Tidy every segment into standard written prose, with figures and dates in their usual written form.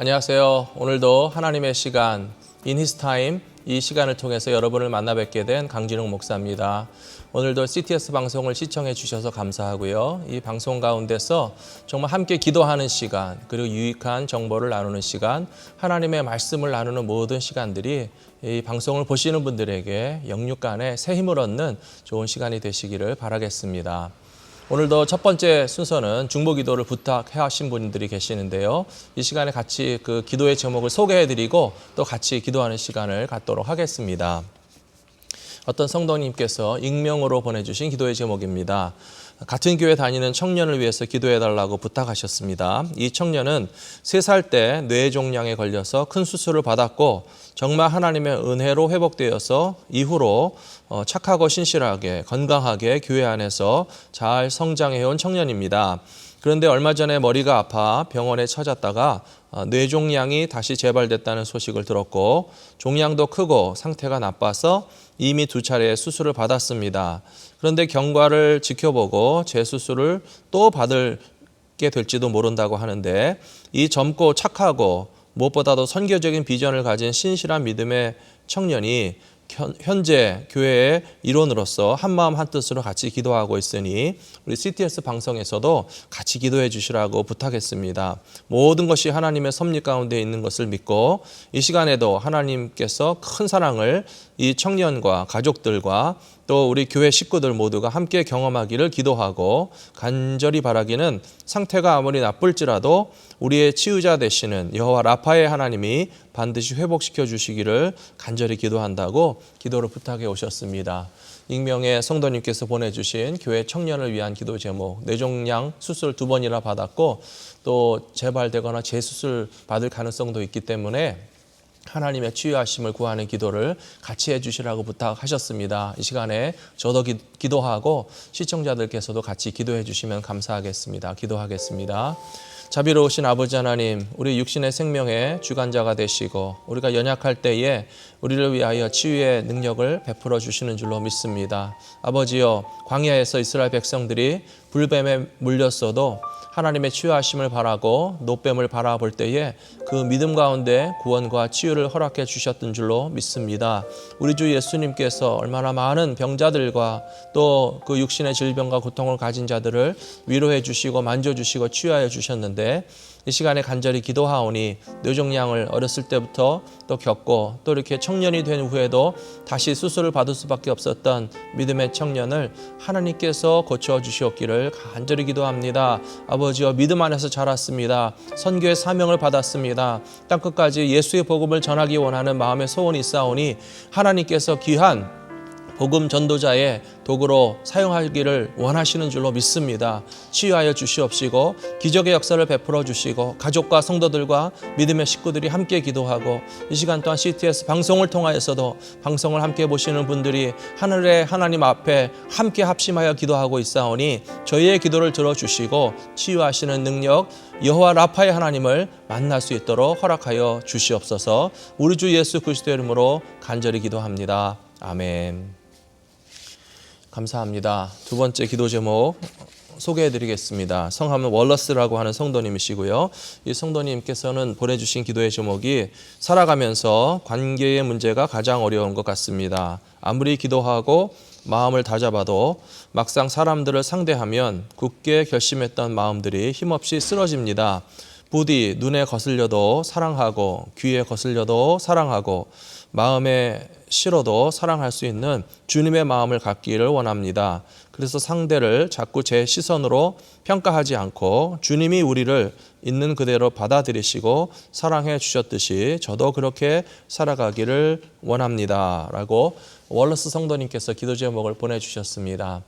안녕하세요. 오늘도 하나님의 시간, In His Time, 이 시간을 통해서 여러분을 만나 뵙게 된 강진웅 목사입니다. 오늘도 CTS 방송을 시청해 주셔서 감사하고요. 이 방송 가운데서 정말 함께 기도하는 시간, 그리고 유익한 정보를 나누는 시간, 하나님의 말씀을 나누는 모든 시간들이 이 방송을 보시는 분들에게 영육간에 새 힘을 얻는 좋은 시간이 되시기를 바라겠습니다. 오늘도 첫 번째 순서는 중보 기도를 부탁해 하신 분들이 계시는데요. 이 시간에 같이 그 기도의 제목을 소개해드리고 또 같이 기도하는 시간을 갖도록 하겠습니다. 어떤 성도님께서 익명으로 보내주신 기도의 제목입니다. 같은 교회 다니는 청년을 위해서 기도해달라고 부탁하셨습니다. 이 청년은 3살 때 뇌종양에 걸려서 큰 수술을 받았고 정말 하나님의 은혜로 회복되어서 이후로 착하고 신실하게 건강하게 교회 안에서 잘 성장해온 청년입니다. 그런데 얼마 전에 머리가 아파 병원에 찾았다가 뇌종양이 다시 재발됐다는 소식을 들었고 종양도 크고 상태가 나빠서 이미 2차례 수술을 받았습니다. 그런데 경과를 지켜보고 재수술을 또 받게 될지도 모른다고 하는데 이 젊고 착하고 무엇보다도 선교적인 비전을 가진 신실한 믿음의 청년이 현재 교회의 일원으로서 한마음 한뜻으로 같이 기도하고 있으니 우리 CTS 방송에서도 같이 기도해 주시라고 부탁했습니다. 모든 것이 하나님의 섭리 가운데 있는 것을 믿고 이 시간에도 하나님께서 큰 사랑을 이 청년과 가족들과 또 우리 교회 식구들 모두가 함께 경험하기를 기도하고 간절히 바라기는 상태가 아무리 나쁠지라도 우리의 치유자 되시는 여호와 라파의 하나님이 반드시 회복시켜 주시기를 간절히 기도한다고 기도를 부탁해 오셨습니다. 익명의 성도님께서 보내주신 교회 청년을 위한 기도 제목, 뇌종양 수술 2번이나 받았고 또 재발되거나 재수술 받을 가능성도 있기 때문에 하나님의 치유하심을 구하는 기도를 같이 해주시라고 부탁하셨습니다. 이 시간에 저도 기도하고 시청자들께서도 같이 기도해 주시면 감사하겠습니다. 기도하겠습니다. 자비로우신 아버지 하나님, 우리 육신의 생명의 주관자가 되시고 우리가 연약할 때에 우리를 위하여 치유의 능력을 베풀어 주시는 줄로 믿습니다. 아버지여, 광야에서 이스라엘 백성들이 불뱀에 물렸어도 하나님의 치유하심을 바라고 노뱀을 바라볼 때에 그 믿음 가운데 구원과 치유를 허락해 주셨던 줄로 믿습니다. 우리 주 예수님께서 얼마나 많은 병자들과 또 그 육신의 질병과 고통을 가진 자들을 위로해 주시고 만져주시고 치유하여 주셨는데 이 시간에 간절히 기도하오니 뇌종양을 어렸을 때부터 또 겪고 또 이렇게 청년이 된 후에도 다시 수술을 받을 수밖에 없었던 믿음의 청년을 하나님께서 고쳐주시옵기를 간절히 기도합니다. 아버지여, 믿음 안에서 자랐습니다. 선교의 사명을 받았습니다. 땅끝까지 예수의 복음을 전하기 원하는 마음의 소원이 있사오니 하나님께서 귀한 복음 전도자의 도구로 사용하기를 원하시는 줄로 믿습니다. 치유하여 주시옵시고 기적의 역사를 베풀어 주시고 가족과 성도들과 믿음의 식구들이 함께 기도하고 이 시간 또한 CTS 방송을 통하여서도 방송을 함께 보시는 분들이 하늘의 하나님 앞에 함께 합심하여 기도하고 있사오니 저희의 기도를 들어주시고 치유하시는 능력 여호와 라파의 하나님을 만날 수 있도록 허락하여 주시옵소서. 우리 주 예수 그리스도의 이름으로 간절히 기도합니다. 아멘. 감사합니다. 2번째 기도 제목 소개해드리겠습니다. 성함은 월러스라고 하는 성도님이시고요. 이 성도님께서는 보내주신 기도의 제목이 살아가면서 관계의 문제가 가장 어려운 것 같습니다. 아무리 기도하고 마음을 다잡아도 막상 사람들을 상대하면 굳게 결심했던 마음들이 힘없이 쓰러집니다. 부디 눈에 거슬려도 사랑하고 귀에 거슬려도 사랑하고 마음에 싫어도 사랑할 수 있는 주님의 마음을 갖기를 원합니다. 그래서 상대를 자꾸 제 시선으로 평가하지 않고 주님이 우리를 있는 그대로 받아들이시고 사랑해 주셨듯이 저도 그렇게 살아가기를 원합니다. 라고 월러스 성도님께서 기도 제목을 보내주셨습니다.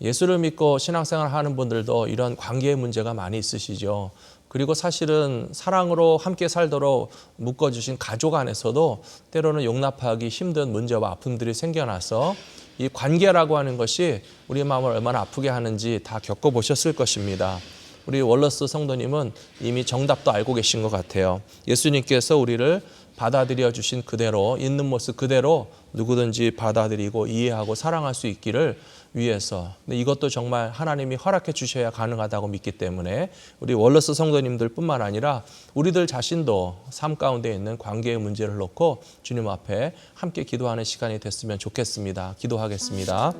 예수를 믿고 신앙생활 하는 분들도 이런 관계의 문제가 많이 있으시죠. 그리고 사실은 사랑으로 함께 살도록 묶어주신 가족 안에서도 때로는 용납하기 힘든 문제와 아픔들이 생겨나서 이 관계라고 하는 것이 우리 마음을 얼마나 아프게 하는지 다 겪어보셨을 것입니다. 우리 월러스 성도님은 이미 정답도 알고 계신 것 같아요. 예수님께서 우리를 받아들여 주신 그대로 있는 모습 그대로 누구든지 받아들이고 이해하고 사랑할 수 있기를 위해서, 근데 이것도 정말 하나님이 허락해 주셔야 가능하다고 믿기 때문에 우리 월러스 성도님들 뿐만 아니라 우리들 자신도 삶 가운데 있는 관계의 문제를 놓고 주님 앞에 함께 기도하는 시간이 됐으면 좋겠습니다. 기도하겠습니다.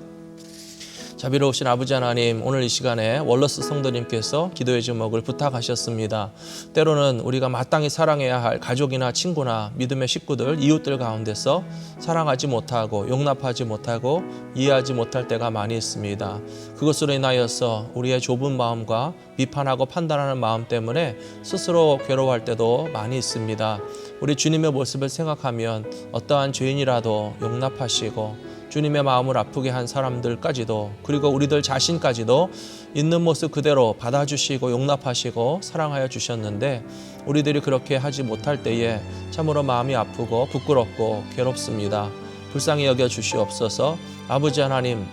자비로우신 아버지 하나님, 오늘 이 시간에 월러스 성도님께서 기도의 제목을 부탁하셨습니다. 때로는 우리가 마땅히 사랑해야 할 가족이나 친구나 믿음의 식구들, 이웃들 가운데서 사랑하지 못하고 용납하지 못하고 이해하지 못할 때가 많이 있습니다. 그것으로 인하여서 우리의 좁은 마음과 비판하고 판단하는 마음 때문에 스스로 괴로워할 때도 많이 있습니다. 우리 주님의 모습을 생각하면 어떠한 죄인이라도 용납하시고 주님의 마음을 아프게 한 사람들까지도, 그리고 우리들 자신까지도 있는 모습 그대로 받아주시고 용납하시고 사랑하여 주셨는데, 우리들이 그렇게 하지 못할 때에 참으로 마음이 아프고 부끄럽고 괴롭습니다. 불쌍히 여겨 주시옵소서. 아버지 하나님,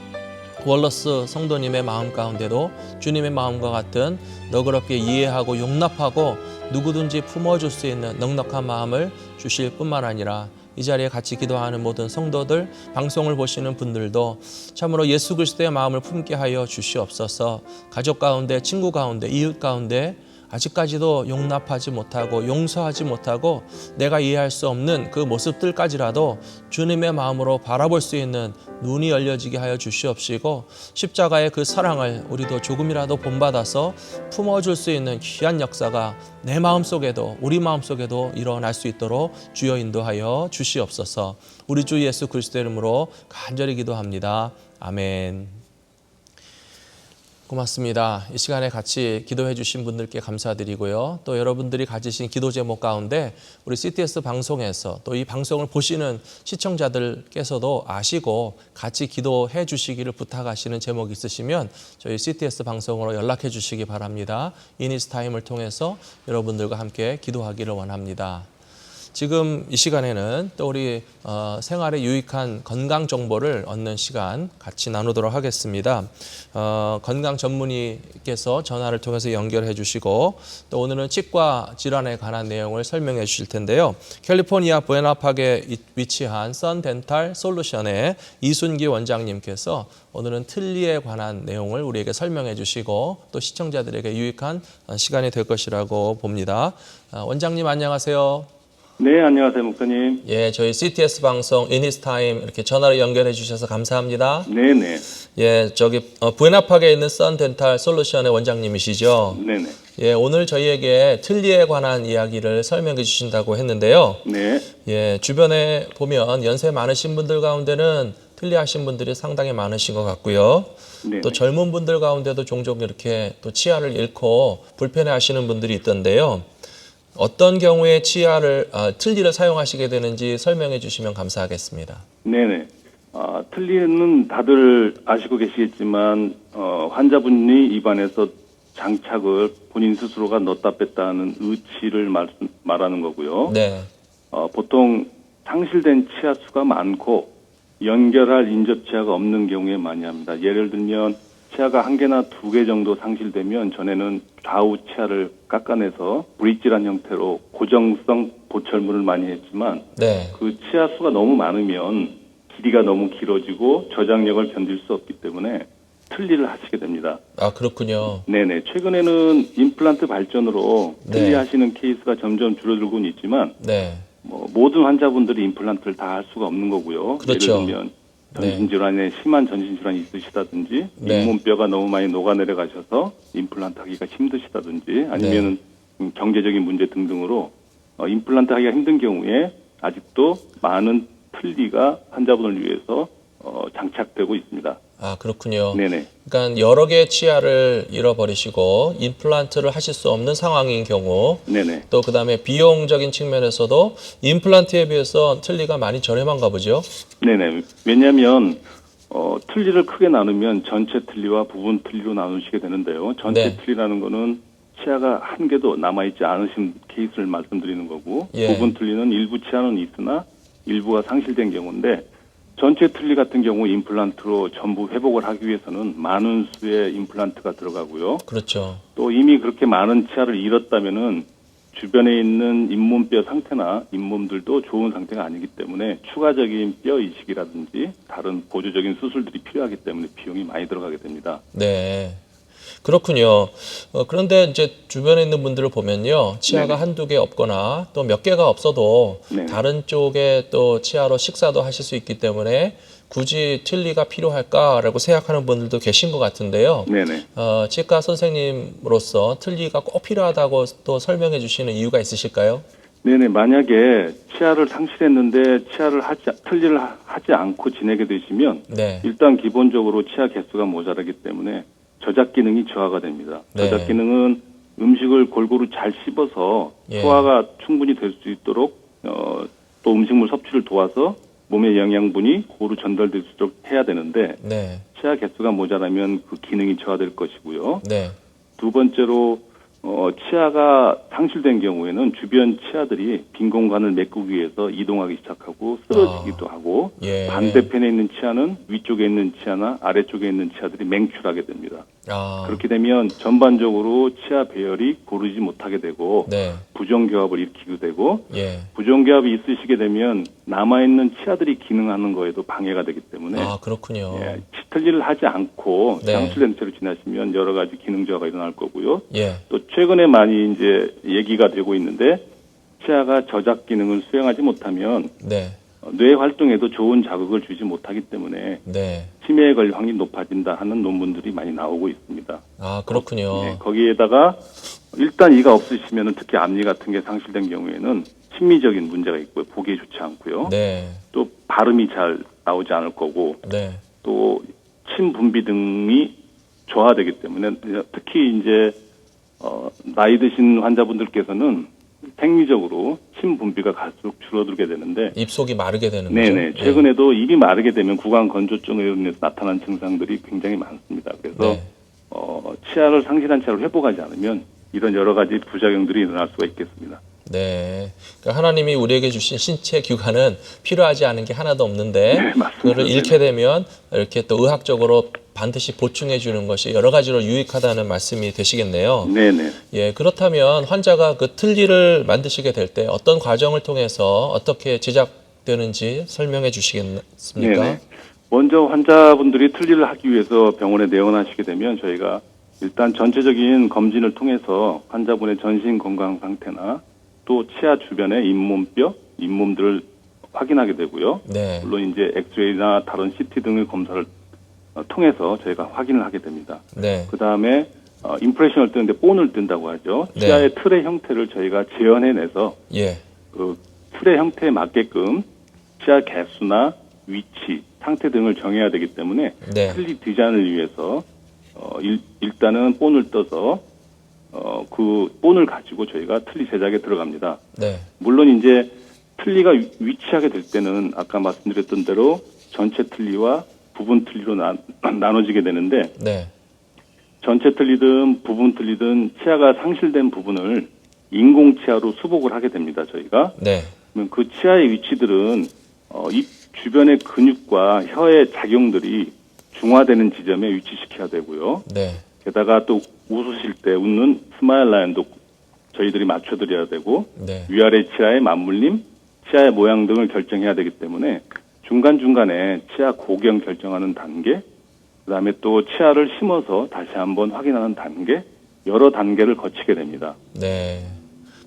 월러스 성도님의 마음 가운데도 주님의 마음과 같은 너그럽게 이해하고 용납하고 누구든지 품어줄 수 있는 넉넉한 마음을 주실 뿐만 아니라 이 자리에 같이 기도하는 모든 성도들, 방송을 보시는 분들도 참으로 예수 그리스도의 마음을 품게 하여 주시옵소서. 가족 가운데, 친구 가운데, 이웃 가운데 아직까지도 용납하지 못하고 용서하지 못하고 내가 이해할 수 없는 그 모습들까지라도 주님의 마음으로 바라볼 수 있는 눈이 열려지게 하여 주시옵시고, 십자가의 그 사랑을 우리도 조금이라도 본받아서 품어줄 수 있는 귀한 역사가 내 마음속에도 우리 마음속에도 일어날 수 있도록 주여 인도하여 주시옵소서. 우리 주 예수 그리스도의 이름으로 간절히 기도합니다. 아멘. 고맙습니다. 이 시간에 같이 기도해 주신 분들께 감사드리고요. 또 여러분들이 가지신 기도 제목 가운데 우리 CTS 방송에서 또 이 방송을 보시는 시청자들께서도 아시고 같이 기도해 주시기를 부탁하시는 제목이 있으시면 저희 CTS 방송으로 연락해 주시기 바랍니다. 이니스타임을 통해서 여러분들과 함께 기도하기를 원합니다. 지금 이 시간에는 또 우리 생활에 유익한 건강 정보를 얻는 시간 같이 나누도록 하겠습니다. 건강 전문의께서 전화를 통해서 연결해 주시고 또 오늘은 치과 질환에 관한 내용을 설명해 주실 텐데요. 캘리포니아 부에나팍에 위치한 선덴탈 솔루션의 이순기 원장님께서 오늘은 틀니에 관한 내용을 우리에게 설명해 주시고 또 시청자들에게 유익한 시간이 될 것이라고 봅니다. 원장님 안녕하세요. 네, 안녕하세요, 목사님. 예, 저희 CTS 방송 이니스타임 이렇게 전화로 연결해 주셔서 감사합니다. 네네. 예, 저기 부에나팍에 있는 선덴탈 솔루션의 원장님이시죠? 네네. 예, 오늘 저희에게 틀니에 관한 이야기를 설명해 주신다고 했는데요. 네. 예, 주변에 보면 연세 많으신 분들 가운데는 틀니 하신 분들이 상당히 많으신 것 같고요. 네네. 또 젊은 분들 가운데도 종종 이렇게 또 치아를 잃고 불편해 하시는 분들이 있던데요. 어떤 경우에 틀니를 사용하시게 되는지 설명해 주시면 감사하겠습니다. 네네. 틀니는 다들 아시고 계시겠지만 환자분이 입안에서 장착을 본인 스스로가 넣었다 뺐다 하는 의치를 말하는 거고요. 네. 보통 상실된 치아 수가 많고 연결할 인접 치아가 없는 경우에 많이 합니다. 예를 들면 치아가 1개나 2개 정도 상실되면 전에는 좌우 치아를 깎아내서 브릿지란 형태로 고정성 보철물을 많이 했지만 네. 그 치아 수가 너무 많으면 길이가 너무 길어지고 저장력을 견딜 수 없기 때문에 틀니를 하시게 됩니다. 아, 그렇군요. 네네. 최근에는 임플란트 발전으로 틀니 네. 하시는 케이스가 점점 줄어들고는 있지만 네. 모든 환자분들이 임플란트를 다 할 수가 없는 거고요. 그렇죠. 예를 들면 전신질환에 심한 전신질환이 있으시다든지 네. 잇몸뼈가 너무 많이 녹아내려 가셔서 임플란트 하기가 힘드시다든지 아니면 경제적인 문제 등등으로 임플란트 하기가 힘든 경우에 아직도 많은 틀니가 환자분을 위해서 장착되고 있습니다. 아, 그렇군요. 네네. 그러니까 여러 개의 치아를 잃어버리시고 임플란트를 하실 수 없는 상황인 경우, 네네. 또 그다음에 비용적인 측면에서도 임플란트에 비해서 틀니가 많이 저렴한가 보죠? 네네. 왜냐하면 틀니를 크게 나누면 전체 틀니와 부분 틀니로 나누시게 되는데요. 전체 틀니라는 거는 치아가 한 개도 남아있지 않으신 케이스를 말씀드리는 거고, 부분 틀니는 일부 치아는 있으나 일부가 상실된 경우인데, 전체 틀니 같은 경우 임플란트로 전부 회복을 하기 위해서는 많은 수의 임플란트가 들어가고요. 그렇죠. 또 이미 그렇게 많은 치아를 잃었다면은 주변에 있는 잇몸뼈 상태나 잇몸들도 좋은 상태가 아니기 때문에 추가적인 뼈 이식이라든지 다른 보조적인 수술들이 필요하기 때문에 비용이 많이 들어가게 됩니다. 네. 그렇군요. 그런데 이제 주변에 있는 분들을 보면요. 치아가 네네. 한두 개 없거나 또 몇 개가 없어도 네네. 다른 쪽에 또 치아로 식사도 하실 수 있기 때문에 굳이 틀니가 필요할까라고 생각하는 분들도 계신 것 같은데요. 네네. 치과 선생님으로서 틀니가 꼭 필요하다고 또 설명해 주시는 이유가 있으실까요? 네네. 만약에 치아를 상실했는데 틀니를 하지 않고 지내게 되시면 네. 일단 기본적으로 치아 개수가 모자라기 때문에 저작 기능이 저하가 됩니다. 네. 저작 기능은 음식을 골고루 잘 씹어서 예. 소화가 충분히 될 수 있도록 또 음식물 섭취를 도와서 몸의 영양분이 고루 전달될 수 있도록 해야 되는데 네. 치아 개수가 모자라면 그 기능이 저하될 것이고요. 네. 두 번째로 치아가 상실된 경우에는 주변 치아들이 빈 공간을 메꾸기 위해서 이동하기 시작하고 쓰러지기도 하고 예. 반대편에 있는 치아는 위쪽에 있는 치아나 아래쪽에 있는 치아들이 맹출하게 됩니다. 그렇게 되면 전반적으로 치아 배열이 고르지 못하게 되고 네. 부정교합을 일으키게 되고 예. 부정교합이 있으시게 되면 남아있는 치아들이 기능하는 거에도 방해가 되기 때문에 그렇군요. 예, 틀니를 하지 않고 네. 상실된 채로 지나시면 여러 가지 기능 저하가 일어날 거고요. 예. 또 최근에 많이 이제 얘기가 되고 있는데 치아가 저작 기능을 수행하지 못하면 네. 뇌 활동에도 좋은 자극을 주지 못하기 때문에 네. 치매에 걸릴 확률이 높아진다 하는 논문들이 많이 나오고 있습니다. 그렇군요. 네, 거기에다가 일단 이가 없으시면 특히 앞니 같은 게 상실된 경우에는 심미적인 문제가 있고요. 보기에 좋지 않고요. 네. 또 발음이 잘 나오지 않을 거고 네. 또 침 분비 등이 저하되기 때문에 특히 이제 나이 드신 환자분들께서는 생리적으로 침 분비가 갈수록 줄어들게 되는데 입속이 마르게 되는 네네 거죠. 최근에도 입이 마르게 되면 구강 건조증에 의해서 나타난 증상들이 굉장히 많습니다. 그래서 네. 치아를 상실한 치아를 회복하지 않으면 이런 여러 가지 부작용들이 일어날 수가 있겠습니다. 네. 그러니까 하나님이 우리에게 주신 신체 기관은 필요하지 않은 게 하나도 없는데 네, 맞습니다. 그거를 잃게 되면 이렇게 또 의학적으로 반드시 보충해 주는 것이 여러 가지로 유익하다는 말씀이 되시겠네요. 네네. 예, 그렇다면 환자가 그 틀니를 만드시게 될 때 어떤 과정을 통해서 어떻게 제작되는지 설명해 주시겠습니까? 네네. 먼저 환자분들이 틀니를 하기 위해서 병원에 내원하시게 되면 저희가 일단 전체적인 검진을 통해서 환자분의 전신 건강 상태나 또 치아 주변의 잇몸뼈, 잇몸들을 확인하게 되고요. 네. 물론 이제 엑스레이나 다른 CT 등의 검사를 통해서 저희가 확인을 하게 됩니다. 네. 그 다음에 임프레션을 뜨는데 본을 뜬다고 하죠. 네. 치아의 틀의 형태를 저희가 재현해내서 예. 그 틀의 형태에 맞게끔 치아 개수나 위치, 상태 등을 정해야 되기 때문에 네. 틀니 디자인을 위해서 일단은 본을 떠서 그 본을 가지고 저희가 틀니 제작에 들어갑니다. 네. 물론 이제 틀니가 위치하게 될 때는 아까 말씀드렸던 대로 전체 틀니와 부분 틀니로 나눠지게 되는데 네. 전체 틀니든 부분 틀니든 치아가 상실된 부분을 인공 치아로 수복을 하게 됩니다. 저희가 네. 그러면 그 치아의 위치들은 입 주변의 근육과 혀의 작용들이 중화되는 지점에 위치시켜야 되고요. 네. 게다가 또 웃으실 때 웃는 스마일 라인도 저희들이 맞춰드려야 되고 네. 위아래 치아의 맞물림, 치아의 모양 등을 결정해야 되기 때문에 중간중간에 치아 고경 결정하는 단계, 그다음에 또 치아를 심어서 다시 한번 확인하는 단계, 여러 단계를 거치게 됩니다. 네.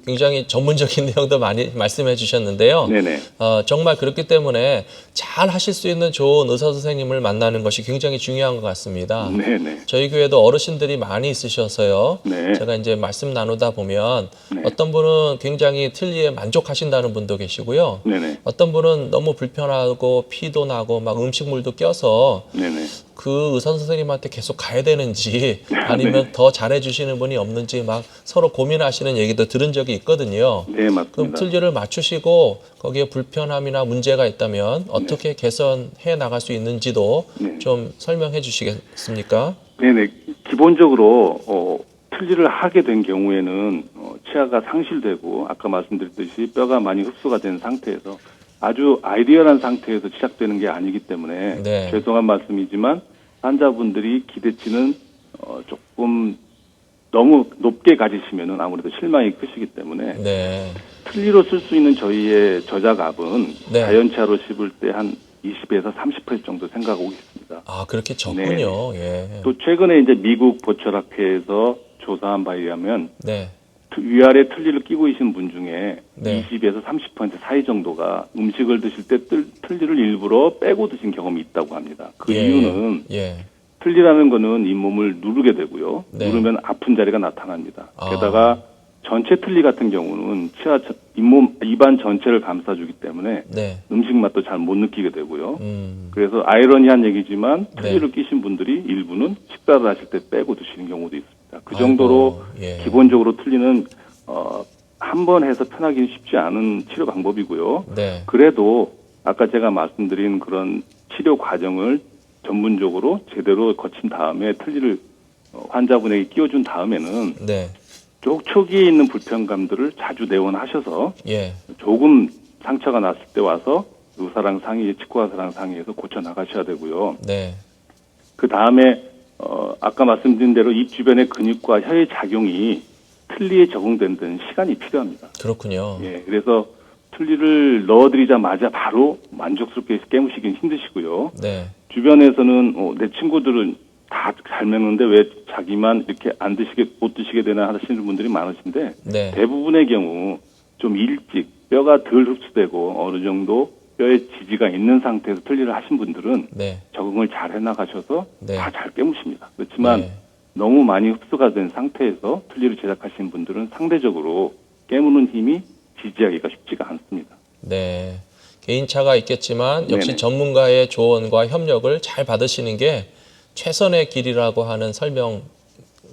굉장히 전문적인 내용도 많이 말씀해 주셨는데요. 네네. 정말 그렇기 때문에 잘 하실 수 있는 좋은 의사 선생님을 만나는 것이 굉장히 중요한 것 같습니다. 네네. 저희 교회도 어르신들이 많이 있으셔서요. 네. 제가 이제 말씀 나누다 보면 네. 어떤 분은 굉장히 틀니에 만족하신다는 분도 계시고요. 네네. 어떤 분은 너무 불편하고 피도 나고 막 음식물도 껴서 네네. 그 의사 선생님한테 계속 가야 되는지 아니면 더 잘해주시는 분이 없는지 막 서로 고민하시는 얘기도 들은 적이 있거든요. 네, 맞습니다. 그럼 틀니를 맞추시고 거기에 불편함이나 문제가 있다면 어떻게 개선해 나갈 수 있는지도 네. 좀 설명해 주시겠습니까? 네네. 기본적으로 틀니를 하게 된 경우에는 치아가 상실되고 아까 말씀드렸듯이 뼈가 많이 흡수가 된 상태에서 아주 아이디얼한 상태에서 시작되는 게 아니기 때문에 네. 죄송한 말씀이지만 환자분들이 기대치는 조금 너무 높게 가지시면은 아무래도 실망이 크시기 때문에 네. 틀니로 쓸 수 있는 저희의 저작압은 네. 자연차로 씹을 때 한 20에서 30% 정도 생각하고 있습니다. 아, 그렇게 적군요. 예. 또 최근에 이제 미국 보철학회에서 조사한 바에 의하면 네. 위아래 틀니를 끼고 계신 분 중에 네. 20에서 30% 사이 정도가 음식을 드실 때 틀니를 일부러 빼고 드신 경험이 있다고 합니다. 그 예. 이유는 예. 틀니라는 거는 잇몸을 누르게 되고요. 네. 누르면 아픈 자리가 나타납니다. 아. 게다가 전체 틀니 같은 경우는 치아 잇몸 입안 전체를 감싸주기 때문에 네. 음식 맛도 잘 못 느끼게 되고요. 음. 그래서 아이러니한 얘기지만 네. 틀니를 끼신 분들이 일부는 식사를 하실 때 빼고 드시는 경우도 있습니다. 그 정도로 아이고, 예. 기본적으로 틀니는 한 번 해서 편하기는 쉽지 않은 치료 방법이고요. 네. 그래도 아까 제가 말씀드린 그런 치료 과정을 전문적으로 제대로 거친 다음에 틀니를 환자분에게 끼워준 다음에는 네. 초기에 있는 불편감들을 자주 내원하셔서 예. 조금 상처가 났을 때 와서 의사랑 상의, 치과의사랑 상의해서 고쳐 나가셔야 되고요. 네. 그 다음에 아까 말씀드린 대로 입 주변의 근육과 혀의 작용이 틀니에 적응되는 데는 시간이 필요합니다. 그렇군요. 예, 그래서 틀니를 넣어드리자마자 바로 만족스럽게 깨무시기는 힘드시고요. 네. 주변에서는 내 친구들은 다 잘 먹는데 왜 자기만 이렇게 못 드시게 되나 하시는 분들이 많으신데 네. 대부분의 경우 좀 일찍 뼈가 덜 흡수되고 어느 정도 뼈에 지지가 있는 상태에서 틀니를 하신 분들은 네. 적응을 잘 해나가셔서 네. 다 잘 깨무십니다. 그렇지만 네. 너무 많이 흡수가 된 상태에서 틀니를 제작하신 분들은 상대적으로 깨무는 힘이 지지하기가 쉽지가 않습니다. 네. 개인차가 있겠지만 역시 네네. 전문가의 조언과 협력을 잘 받으시는 게 최선의 길이라고 하는 설명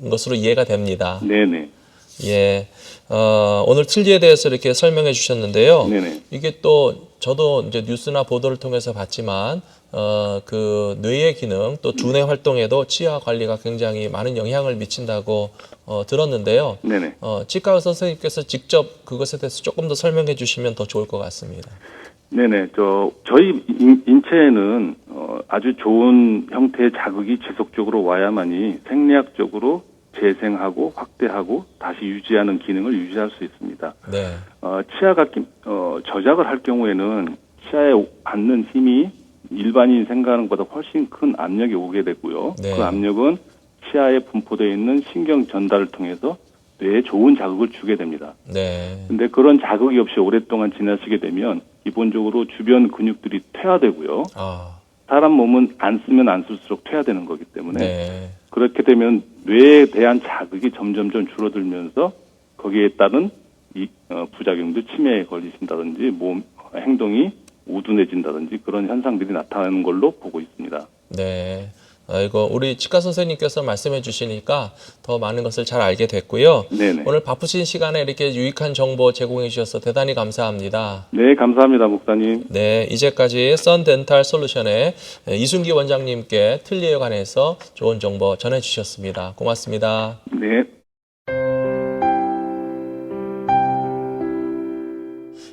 것으로 이해가 됩니다. 네네. 예. 오늘 틀니에 대해서 이렇게 설명해 주셨는데요. 네네. 이게 또 저도 이제 뉴스나 보도를 통해서 봤지만 그 뇌의 기능 또 두뇌 활동에도 치아 관리가 굉장히 많은 영향을 미친다고 들었는데요. 네네. 치과 의사 선생님께서 직접 그것에 대해서 조금 더 설명해 주시면 더 좋을 것 같습니다. 네네. 저희 인체에는 아주 좋은 형태의 자극이 지속적으로 와야만이 생리학적으로 재생하고 확대하고 다시 유지하는 기능을 유지할 수 있습니다. 네. 치아가 저작을 할 경우에는 치아에 받는 힘이 일반인 생각하는 것보다 훨씬 큰 압력이 오게 되고요. 네. 그 압력은 치아에 분포되어 있는 신경 전달을 통해서 뇌에 좋은 자극을 주게 됩니다. 네. 근데 그런 자극이 없이 오랫동안 지나치게 되면 기본적으로 주변 근육들이 퇴화되고요. 아. 사람 몸은 안 쓰면 안 쓸수록 퇴화되는 거기 때문에 네. 그렇게 되면 뇌에 대한 자극이 점점점 줄어들면서 거기에 따른 부작용도 치매에 걸리신다든지 몸 행동이 우둔해진다든지 그런 현상들이 나타나는 걸로 보고 있습니다. 네. 아이고, 우리 치과 선생님께서 말씀해 주시니까 더 많은 것을 잘 알게 됐고요. 네네. 오늘 바쁘신 시간에 이렇게 유익한 정보 제공해 주셔서 대단히 감사합니다. 네, 감사합니다, 목사님. 네, 이제까지 썬덴탈 솔루션의 이순기 원장님께 틀니에 관해서 좋은 정보 전해 주셨습니다. 고맙습니다. 네.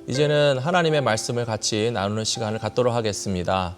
이제는 하나님의 말씀을 같이 나누는 시간을 갖도록 하겠습니다.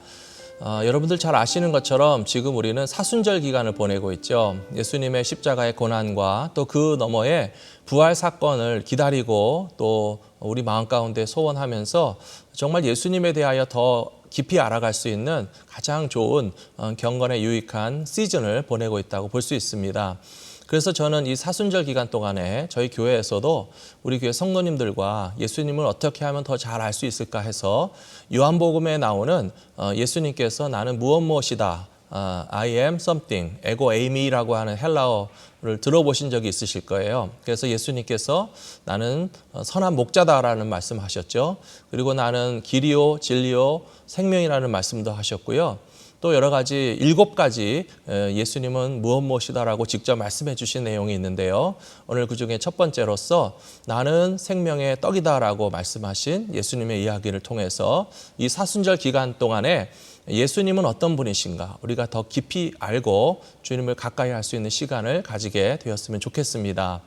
여러분들 잘 아시는 것처럼 지금 우리는 사순절 기간을 보내고 있죠. 예수님의 십자가의 고난과 또 그 너머의 부활 사건을 기다리고 또 우리 마음 가운데 소원하면서 정말 예수님에 대하여 더 깊이 알아갈 수 있는 가장 좋은 경건에 유익한 시즌을 보내고 있다고 볼 수 있습니다. 그래서 저는 이 사순절 기간 동안에 저희 교회에서도 우리 교회 성도님들과 예수님을 어떻게 하면 더 잘 알 수 있을까 해서 요한복음에 나오는 예수님께서 나는 무엇이다. I am something, ego eimi라고 하는 헬라어를 들어보신 적이 있으실 거예요. 그래서 예수님께서 나는 선한 목자다라는 말씀하셨죠. 그리고 나는 길이요, 진리요, 생명이라는 말씀도 하셨고요. 또 여러 가지 7가지 예수님은 무엇이다라고 직접 말씀해 주신 내용이 있는데요. 오늘 그중에 첫 번째로서 나는 생명의 떡이다라고 말씀하신 예수님의 이야기를 통해서 이 사순절 기간 동안에 예수님은 어떤 분이신가 우리가 더 깊이 알고 주님을 가까이 할 수 있는 시간을 가지게 되었으면 좋겠습니다.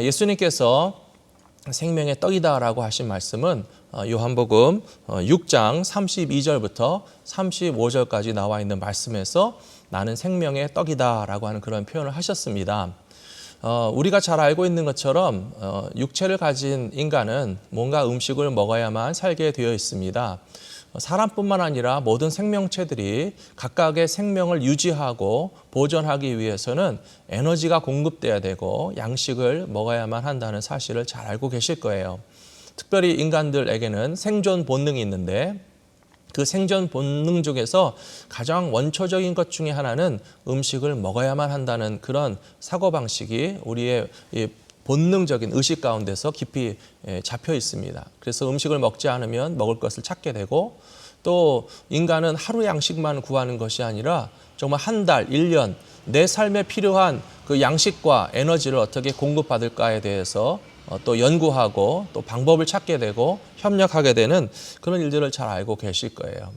예수님께서 생명의 떡이다라고 하신 말씀은 요한복음 6장 32절부터 35절까지 나와 있는 말씀에서 나는 생명의 떡이다라고 하는 그런 표현을 하셨습니다. 우리가 잘 알고 있는 것처럼 육체를 가진 인간은 뭔가 음식을 먹어야만 살게 되어 있습니다. 사람뿐만 아니라 모든 생명체들이 각각의 생명을 유지하고 보존하기 위해서는 에너지가 공급돼야 되고 양식을 먹어야만 한다는 사실을 잘 알고 계실 거예요. 특별히 인간들에게는 생존 본능이 있는데 그 생존 본능 중에서 가장 원초적인 것 중에 하나는 음식을 먹어야만 한다는 그런 사고방식이 우리의 본능적인 의식 가운데서 깊이 잡혀 있습니다. 그래서 음식을 먹지 않으면 먹을 것을 찾게 되고 또 인간은 하루 양식만 구하는 것이 아니라 정말 한 달, 1년 내 삶에 필요한 그 양식과 에너지를 어떻게 공급받을까에 대해서 또 연구하고 또 방법을 찾게 되고 협력하게 되는 그런 일들을 잘 알고 계실 거예요.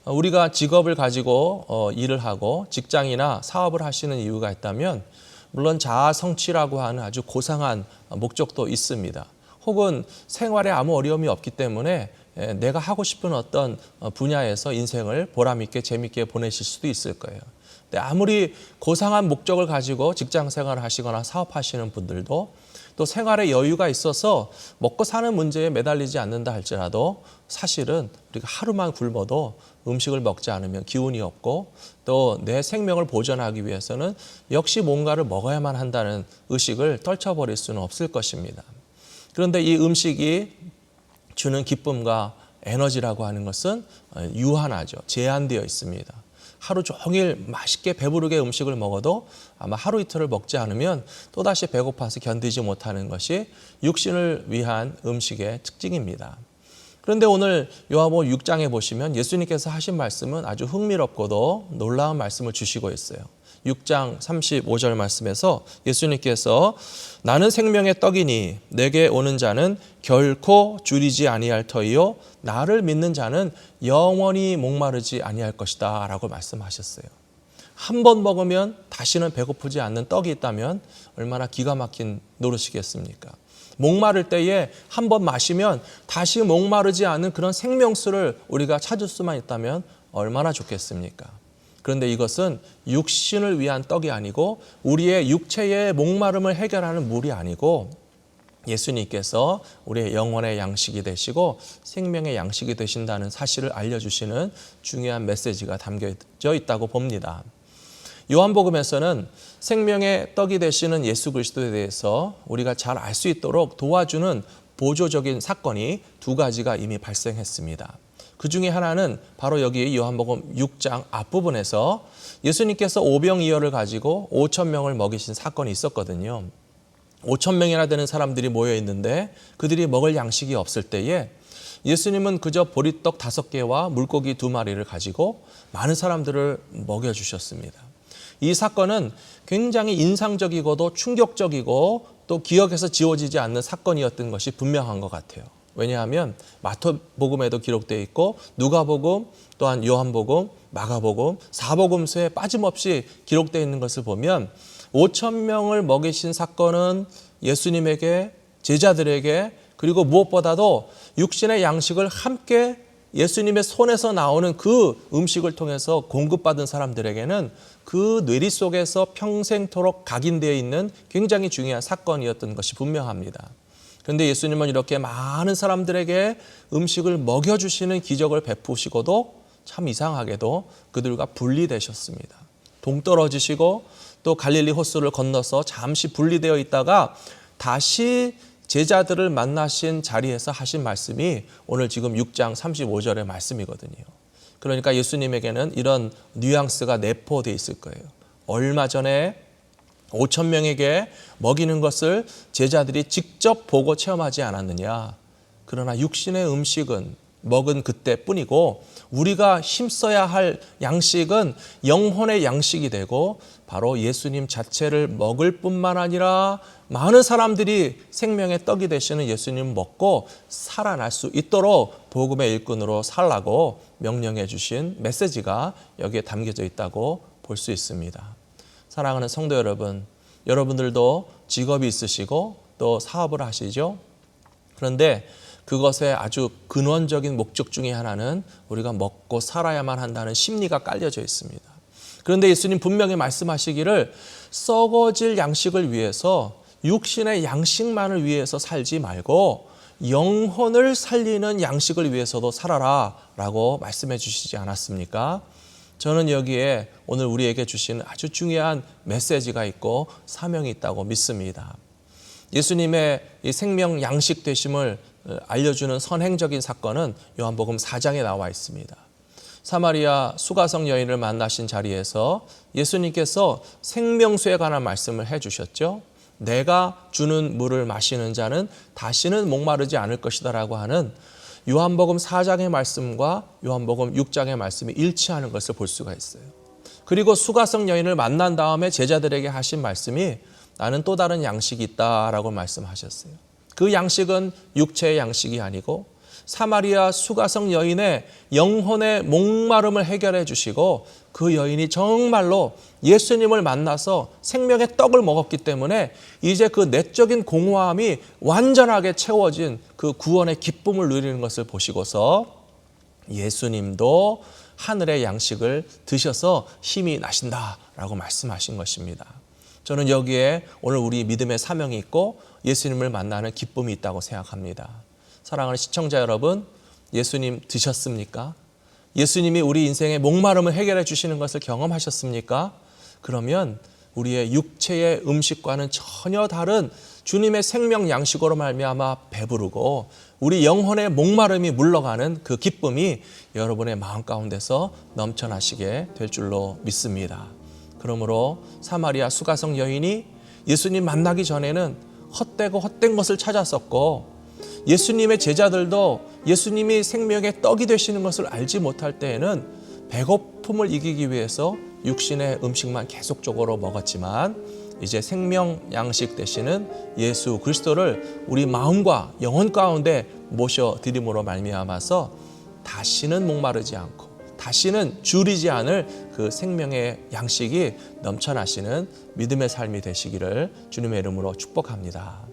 우리가 직업을 가지고 일을 하고 직장이나 사업을 하시는 이유가 있다면 물론 자아 성취라고 하는 아주 고상한 목적도 있습니다. 혹은 생활에 아무 어려움이 없기 때문에 내가 하고 싶은 어떤 분야에서 인생을 보람 있게 재밌게 보내실 수도 있을 거예요. 근데 아무리 고상한 목적을 가지고 직장 생활을 하시거나 사업하시는 분들도 또 생활에 여유가 있어서 먹고 사는 문제에 매달리지 않는다 할지라도 사실은 우리가 하루만 굶어도 음식을 먹지 않으면 기운이 없고 또 내 생명을 보존하기 위해서는 역시 뭔가를 먹어야만 한다는 의식을 떨쳐버릴 수는 없을 것입니다. 그런데 이 음식이 주는 기쁨과 에너지라고 하는 것은 유한하죠. 제한되어 있습니다. 하루 종일 맛있게 배부르게 음식을 먹어도 아마 하루 이틀을 먹지 않으면 또다시 배고파서 견디지 못하는 것이 육신을 위한 음식의 특징입니다. 그런데 오늘 요한복음 6장에 보시면 예수님께서 하신 말씀은 아주 흥미롭고도 놀라운 말씀을 주시고 있어요. 6장 35절 말씀에서 예수님께서 나는 생명의 떡이니 내게 오는 자는 결코 줄이지 아니할 터이요 나를 믿는 자는 영원히 목마르지 아니할 것이다 라고 말씀하셨어요. 한 번 먹으면 다시는 배고프지 않는 떡이 있다면 얼마나 기가 막힌 노릇이겠습니까? 목마를 때에 한 번 마시면 다시 목마르지 않은 그런 생명수를 우리가 찾을 수만 있다면 얼마나 좋겠습니까? 그런데 이것은 육신을 위한 떡이 아니고 우리의 육체의 목마름을 해결하는 물이 아니고 예수님께서 우리의 영혼의 양식이 되시고 생명의 양식이 되신다는 사실을 알려주시는 중요한 메시지가 담겨져 있다고 봅니다. 요한복음에서는 생명의 떡이 되시는 예수 그리스도에 대해서 우리가 잘 알 수 있도록 도와주는 보조적인 사건이 두 가지가 이미 발생했습니다. 그 중에 하나는 바로 여기 요한복음 6장 앞부분에서 예수님께서 오병이어를 가지고 5천 명을 먹이신 사건이 있었거든요. 5천 명이나 되는 사람들이 모여 있는데 그들이 먹을 양식이 없을 때에 예수님은 그저 보리떡 5개와 물고기 2마리를 가지고 많은 사람들을 먹여주셨습니다. 이 사건은 굉장히 인상적이고도 충격적이고 또 기억에서 지워지지 않는 사건이었던 것이 분명한 것 같아요. 왜냐하면 마태복음에도 기록되어 있고 누가복음 또한 요한복음, 마가복음, 사복음서에 빠짐없이 기록되어 있는 것을 보면 5천 명을 먹이신 사건은 예수님에게 제자들에게 그리고 무엇보다도 육신의 양식을 함께 예수님의 손에서 나오는 그 음식을 통해서 공급받은 사람들에게는 그 뇌리 속에서 평생토록 각인되어 있는 굉장히 중요한 사건이었던 것이 분명합니다. 그런데 예수님은 이렇게 많은 사람들에게 음식을 먹여주시는 기적을 베푸시고도 참 이상하게도 그들과 분리되셨습니다. 동떨어지시고 또 갈릴리 호수를 건너서 잠시 분리되어 있다가 다시 제자들을 만나신 자리에서 하신 말씀이 오늘 지금 6장 35절의 말씀이거든요. 그러니까 예수님에게는 이런 뉘앙스가 내포되어 있을 거예요. 얼마 전에 5천 명에게 먹이는 것을 제자들이 직접 보고 체험하지 않았느냐. 그러나 육신의 음식은 먹은 그때뿐이고 우리가 힘써야 할 양식은 영혼의 양식이 되고 바로 예수님 자체를 먹을 뿐만 아니라 많은 사람들이 생명의 떡이 되시는 예수님을 먹고 살아날 수 있도록 복음의 일꾼으로 살라고 명령해 주신 메시지가 여기에 담겨져 있다고 볼 수 있습니다. 사랑하는 성도 여러분, 여러분들도 직업이 있으시고 또 사업을 하시죠. 그런데 그것의 아주 근원적인 목적 중에 하나는 우리가 먹고 살아야만 한다는 심리가 깔려져 있습니다. 그런데 예수님 분명히 말씀하시기를 썩어질 양식을 위해서 육신의 양식만을 위해서 살지 말고 영혼을 살리는 양식을 위해서도 살아라 라고 말씀해 주시지 않았습니까? 저는 여기에 오늘 우리에게 주신 아주 중요한 메시지가 있고 사명이 있다고 믿습니다. 예수님의 이 생명 양식 되심을 알려주는 선행적인 사건은 요한복음 4장에 나와 있습니다. 사마리아 수가성 여인을 만나신 자리에서 예수님께서 생명수에 관한 말씀을 해주셨죠. 내가 주는 물을 마시는 자는 다시는 목마르지 않을 것이다 라고 하는 요한복음 4장의 말씀과 요한복음 6장의 말씀이 일치하는 것을 볼 수가 있어요. 그리고 수가성 여인을 만난 다음에 제자들에게 하신 말씀이 나는 또 다른 양식이 있다라고 말씀하셨어요. 그 양식은 육체의 양식이 아니고 사마리아 수가성 여인의 영혼의 목마름을 해결해 주시고 그 여인이 정말로 예수님을 만나서 생명의 떡을 먹었기 때문에 이제 그 내적인 공허함이 완전하게 채워진 그 구원의 기쁨을 누리는 것을 보시고서 예수님도 하늘의 양식을 드셔서 힘이 나신다라고 말씀하신 것입니다. 저는 여기에 오늘 우리 믿음의 사명이 있고 예수님을 만나는 기쁨이 있다고 생각합니다. 사랑하는 시청자 여러분, 예수님 드셨습니까? 예수님이 우리 인생의 목마름을 해결해 주시는 것을 경험하셨습니까? 그러면 우리의 육체의 음식과는 전혀 다른 주님의 생명 양식으로 말미암아 배부르고 우리 영혼의 목마름이 물러가는 그 기쁨이 여러분의 마음 가운데서 넘쳐나시게 될 줄로 믿습니다. 그러므로 사마리아 수가성 여인이 예수님 만나기 전에는 헛되고 헛된 것을 찾았었고 예수님의 제자들도 예수님이 생명의 떡이 되시는 것을 알지 못할 때에는 배고픔을 이기기 위해서 육신의 음식만 계속적으로 먹었지만 이제 생명 양식 되시는 예수 그리스도를 우리 마음과 영혼 가운데 모셔드림으로 말미암아서 다시는 목마르지 않고 다시는 줄이지 않을 그 생명의 양식이 넘쳐나시는 믿음의 삶이 되시기를 주님의 이름으로 축복합니다.